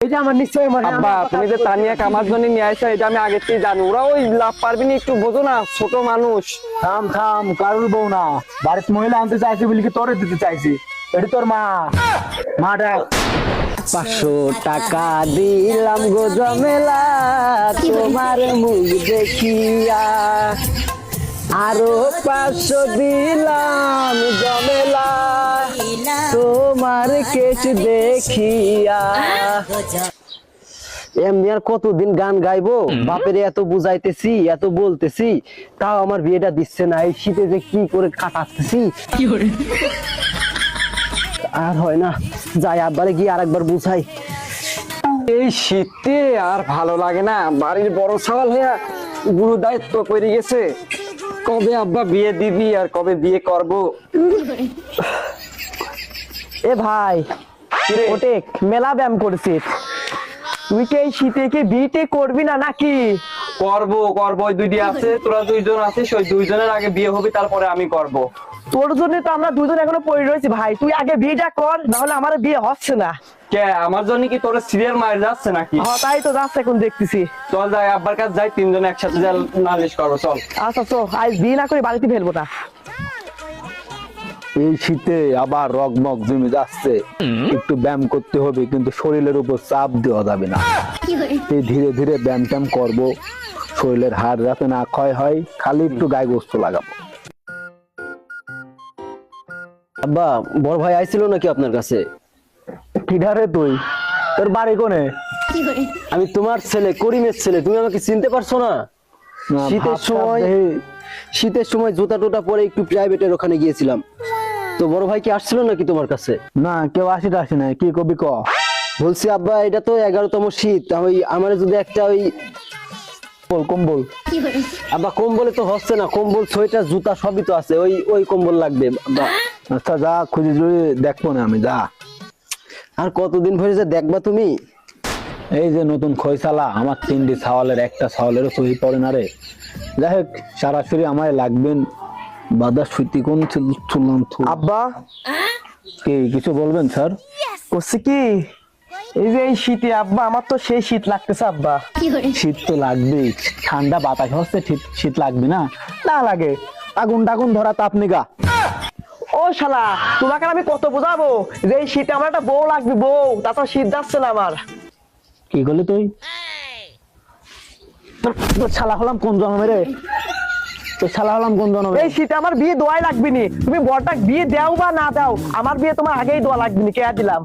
এই যে আমার নিশ্চয় আব্বা তুমি যে তানিয়াকে আমার জন্য নিয়ে আইছো এটা আমি আগে থেকে জানি। ওরা ওই লাভ পারবি না, একটু বোঝো না, ছোট মানুষ। থাম থাম, কারুর বউ না, বাড়িতে মহিলা আনতে চাইছি বলি কি তোরে দিতে চাইছি। এটি তোর মা, মা ডাক। 500 টাকা দিলাম গো জমেলা তোমার মুখ দেখিয়া, আরো 500 দিলাম জমেলা তোমার কেস দেখিয়া। এমনি আর কতদিন গান গাইবো? বাপের এত বুঝাইতেছি, এত বলতেছি, তাও আমার বিয়েটা দিচ্ছে না। এই শীতে যে কি করে কাটাচ্ছি আর হয় না। যাই আব্বারে গিয়ে আরেকবার বুঝাই। এই শীতে আর ভালো লাগে না, বাড়ির বড় সওয়াল হইয়া গুরু দায়িত্ব পড়ে গেছে। কবে আব্বা বিয়ে দিবি আর কবে বিয়ে করব? এ ভাই ওটে মেলা ব্যায়াম করছিস, তুই কি এই শীতে কি বিয়ে করবি না নাকি? করব করব, ওই দুইটি আছে, তোরা দুইজন আছিস, ওই দুইজনের আগে বিয়ে হবে, তারপরে আমি করব। তোর জন্য তো আমরা দুজন এখনো পড়ে রয়েছি ভাই, তুই আগে বিয়েটা কর, না হলে আমার বিয়ে হচ্ছে না। কে আমার জন্য কি তোর সিরিয়াল মার যাচ্ছে নাকি? হ্যাঁ তাই তো যাচ্ছে, এখন দেখতেছি। চল যাই আব্বার কাছে যাই, তিনজনে একসাথে যা নালিশ করবো, চল। আচ্ছা তো আজ বিয়ে না করে বাড়িতে ফেলবো না। এই শীতে আবার রগমগ জমে যাচ্ছে, একটু ব্যায়াম করতে হবে, কিন্তু শরীরের উপর চাপ দেওয়া যাবে না। এই ধীরে ধীরে ব্যায়াম ট্যাম করবো, শরীরের হাড় যাতে না ক্ষয় হয়, খালি একটু গায়ে গোস্ত লাগাবো। আব্বা বড় ভাই আইছিল নাকি আপনার কাছে? কিধারে তুই? তোর বাড়ি কোনে? আমি তোমার ছেলে, করিমের ছেলে, তুমি আমাকে চিনতে পারছো না? শীতের সময় জুতা টোটা পরে একটু প্রাইভেটের ওখানে গিয়েছিলাম, তো বড় ভাই কি আসছিল নাকি তোমার কাছে? না, কেউ আসে নাই, কি কবি ক। বলছি আব্বা এটা তো 11তম শীত, ওই আমার যদি একটা ওই কম্বল। আব্বা কম্বলে তো হচ্ছে না, কম্বল সোয়েটার জুতা সবই তো আছে, ওই ওই কম্বল লাগবে আব্বা। আচ্ছা যা, খুঁজে জুড়ে দেখবো না আমি, যা। আর কতদিন ধরে যে দেখবা তুমি? এই যে নতুন খৈসালা, আমার 3টি ছাওয়ালের একটা ছাওয়ালেরও সহি পড়ে না রে। যাই হোক, সরাসরি আমায় লাগবেন, বাদা সুতি কোন চুলাম। আব্বা কি কিছু বলবেন স্যার? করছি কি, এই যে এই শীতে আব্বা আমার তো সেই শীত লাগতেছে আব্বা। শীত তো লাগবেই, ঠান্ডা বাতাস হচ্ছে, শীত লাগবে না? না লাগে, আগুন টাগুন ধরা তাপ নিগা। ও শালা, তোমাকে আমি কত বোঝাবো যে এই শীতে আমার একটা বউ লাগবে, বউ, তাছাড়া শীত যাচ্ছে না আমার। কি করলি তুই? তোর শালা হলাম কোন জন্মে রে? তোর শালা হলাম কোন জন্মে? এই শীতে আমার বিয়ে দোয়াই লাগবে নি, তুমি বরটা বিয়ে দাও বা না দাও, আমার বিয়ে তোমার আগেই দোয়া লাগবে নি, কে দিলাম।